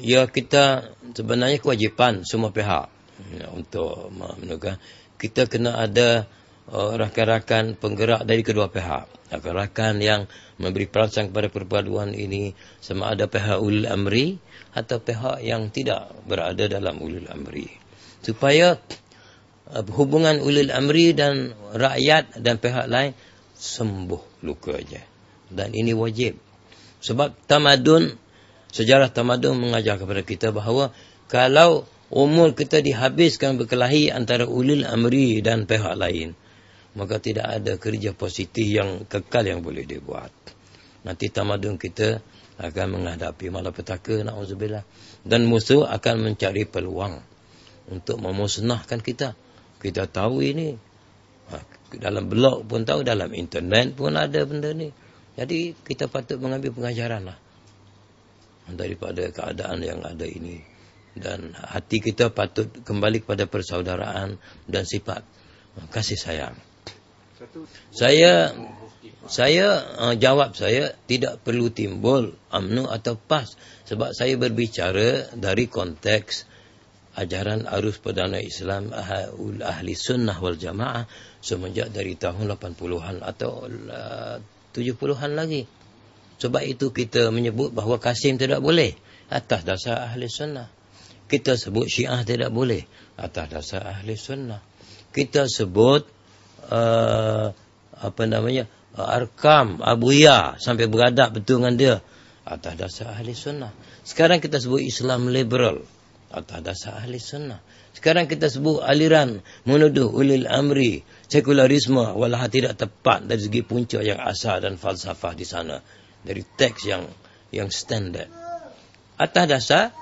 Ya, kita sebenarnya kewajipan semua pihak untuk menegak. Kita kena ada rakan-rakan penggerak dari kedua pihak. Rakan-rakan yang memberi perasan kepada perpaduan ini, sama ada pihak ulil amri atau pihak yang tidak berada dalam ulil amri. Supaya hubungan ulil amri dan rakyat dan pihak lain sembuh lukanya. Dan ini wajib. Sebab sejarah tamadun mengajar kepada kita bahawa kalau umur kita dihabiskan berkelahi antara ulil amri dan pihak lain, maka tidak ada kerja positif yang kekal yang boleh dibuat. Nanti tamadun kita akan menghadapi malapetaka, na'udzubillah. Dan musuh akan mencari peluang untuk memusnahkan kita. Kita tahu ini. Dalam blog pun tahu, dalam internet pun ada benda ni. Jadi kita patut mengambil pengajaran lah daripada keadaan yang ada ini. Dan hati kita patut kembali kepada persaudaraan dan sifat kasih sayang. Jawab saya tidak perlu timbul UMNO atau PAS. Sebab saya berbicara dari konteks ajaran arus perdana Islam ahli sunnah wal jamaah semenjak dari tahun 80-an atau 70-an lagi. Sebab itu kita menyebut bahawa Qasim tidak boleh atas dasar ahli sunnah. Kita sebut Syiah tidak boleh atas dasar ahli sunnah. Kita sebut Arkam, Abuya sampai beradab betul dengan dia atas dasar ahli sunnah. Sekarang kita sebut Islam liberal atas dasar ahli sunnah. Sekarang kita sebut aliran menuduh ulil amri, sekularisme, walau tidak tepat dari segi punca yang asal dan falsafah di sana, dari teks yang standard. Atas dasar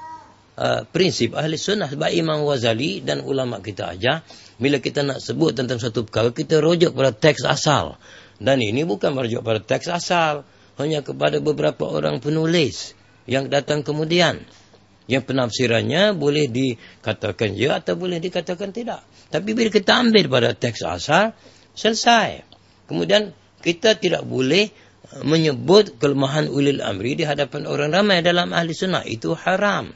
prinsip ahli sunnah. Sebab Imam Ghazali dan ulama kita ajar, bila kita nak sebut tentang satu perkara, kita rujuk pada teks asal. Dan ini bukan merujuk pada teks asal, hanya kepada beberapa orang penulis yang datang kemudian. Yang penafsirannya boleh dikatakan ya atau boleh dikatakan tidak. Tapi bila kita ambil pada teks asal, selesai. Kemudian kita tidak boleh menyebut kelemahan ulil amri di hadapan orang ramai dalam ahli sunnah. Itu haram.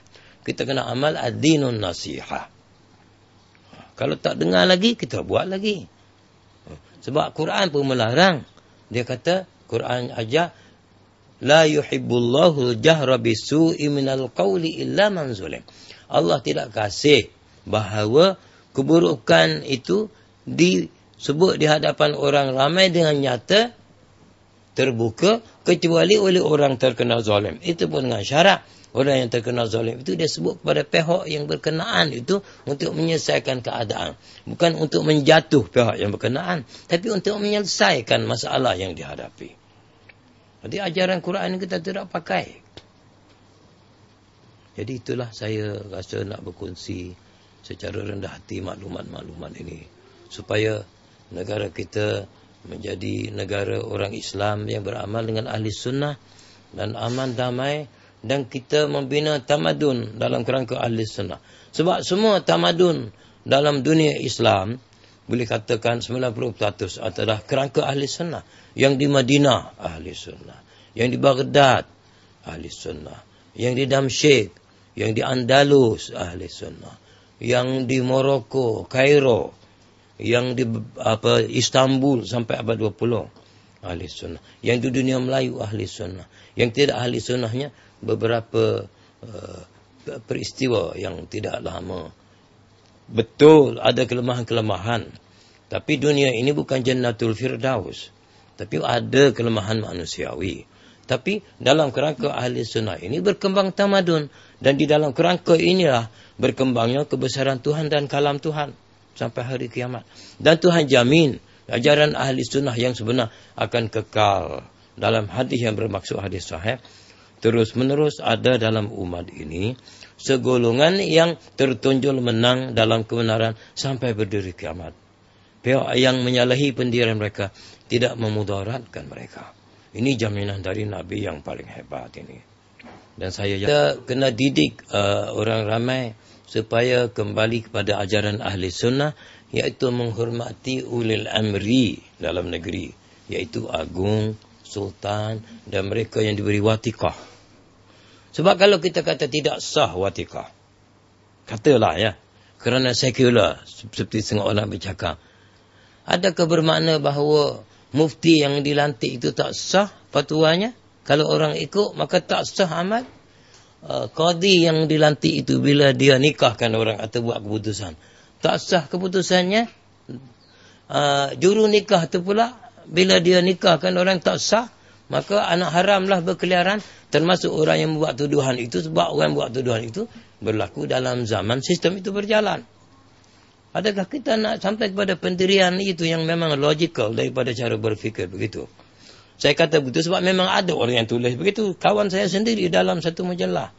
Kita kena amal ad-dinun nasihah. Kalau tak dengar lagi, kita buat lagi. Sebab Quran pun melarang. Dia kata, Quran ajar, la yuhibbullahu jahra bisu'i minal qawli illa man zulim. Allah tidak kasih bahawa keburukan itu disebut di hadapan orang ramai dengan nyata, terbuka, kecuali oleh orang terkena zalim. Itu pun dengan syarat. Orang yang terkena zalim itu dia sebut kepada pihak yang berkenaan itu untuk menyelesaikan keadaan. Bukan untuk menjatuh pihak yang berkenaan, tapi untuk menyelesaikan masalah yang dihadapi. Jadi ajaran Quran ini kita tidak pakai. Jadi itulah saya rasa nak berkongsi secara rendah hati maklumat-maklumat ini. Supaya negara kita menjadi negara orang Islam yang beramal dengan ahli sunnah dan aman damai. Dan kita membina tamadun dalam kerangka ahli sunnah. Sebab semua tamadun dalam dunia Islam, boleh katakan 90% adalah kerangka ahli sunnah. Yang di Madinah, ahli sunnah. Yang di Baghdad, ahli sunnah. Yang di Damsyik, yang di Andalus, ahli sunnah. Yang di Morocco, Kairo, yang di Istanbul sampai abad 20, ahli sunnah. Yang di dunia Melayu, ahli sunnah. Yang tidak ahli sunnahnya, beberapa peristiwa yang tidak lama. Betul ada kelemahan-kelemahan. Tapi dunia ini bukan Jannatul Firdaus. Tapi ada kelemahan manusiawi. Tapi dalam kerangka ahli sunnah ini berkembang tamadun. Dan di dalam kerangka inilah berkembangnya kebesaran Tuhan dan kalam Tuhan sampai hari kiamat. Dan Tuhan jamin ajaran ahli sunnah yang sebenar akan kekal. Dalam hadis yang bermaksud hadis sahih, terus menerus ada dalam umat ini segolongan yang tertonjol menang dalam kebenaran sampai berdiri kiamat. Pihak yang menyalahi pendirian mereka tidak memudaratkan mereka. Ini jaminan dari Nabi yang paling hebat ini. Dan kita kena didik orang ramai supaya kembali kepada ajaran ahli sunnah, iaitu menghormati ulil amri dalam negeri, iaitu agung, sultan dan mereka yang diberi watikah. Sebab kalau kita kata tidak sah watikah, katalah ya, kerana sekular, seperti setengah orang bercakap, adakah bermakna bahawa mufti yang dilantik itu tak sah fatwanya? Kalau orang ikut, maka tak sah amal. Qadi yang dilantik itu bila dia nikahkan orang atau buat keputusan, tak sah keputusannya. Juru nikah itu pula bila dia nikahkan orang tak sah, maka anak haramlah berkeliaran, termasuk orang yang membuat tuduhan itu. Sebab orang buat tuduhan itu berlaku dalam zaman sistem itu berjalan. Adakah kita nak sampai kepada pendirian itu yang memang logical daripada cara berfikir begitu? Saya kata begitu sebab memang ada orang yang tulis begitu. Kawan saya sendiri dalam satu majalah,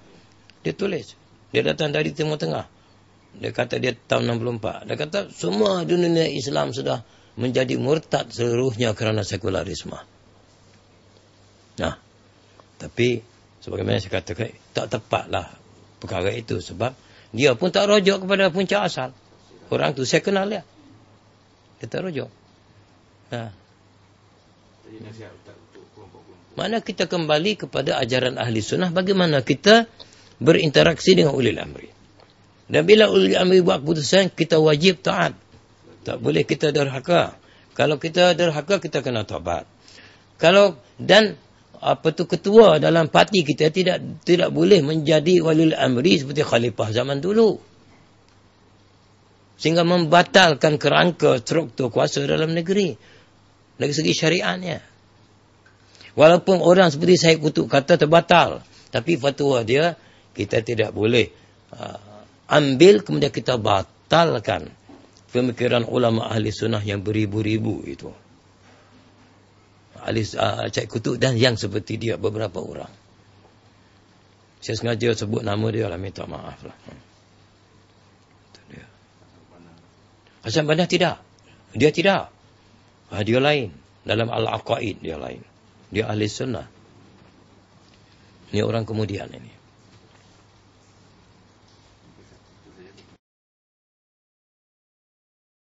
dia tulis. Dia datang dari Timur Tengah. Dia kata dia tahun 64. Dia kata semua dunia Islam sudah menjadi murtad seluruhnya kerana sekularisme. Nah, tapi sebagaimana saya katakan, tak tepatlah perkara itu. Sebab dia pun tak rujuk kepada punca asal. Orang tu saya kenal dia. Dia tak rujuk. Nah. Mana kita kembali kepada ajaran ahli sunnah, bagaimana kita berinteraksi dengan ulil amri. Dan bila ulil amri buat keputusan, kita wajib taat. Tak boleh kita derhaka. Kalau kita derhaka, kita kena taubat. Kalau dan ketua dalam parti kita tidak boleh menjadi walil amri seperti khalifah zaman dulu, sehingga membatalkan kerangka struktur kuasa dalam negeri dari segi syariatnya. Walaupun orang seperti Syed Qutb kata terbatal, tapi fatwa dia kita tidak boleh ambil kemudian kita batalkan pemikiran ulama ahli sunnah yang beribu-ribu itu. Syed Qutb dan yang seperti dia beberapa orang. Saya sengaja sebut nama dia lah, minta maaf lah. Itu dia. Hasan Banna tidak. Dia tidak. Dia lain. Dalam Al-Aqaid dia lain. Dia ahli sunnah. Ini orang kemudian ini.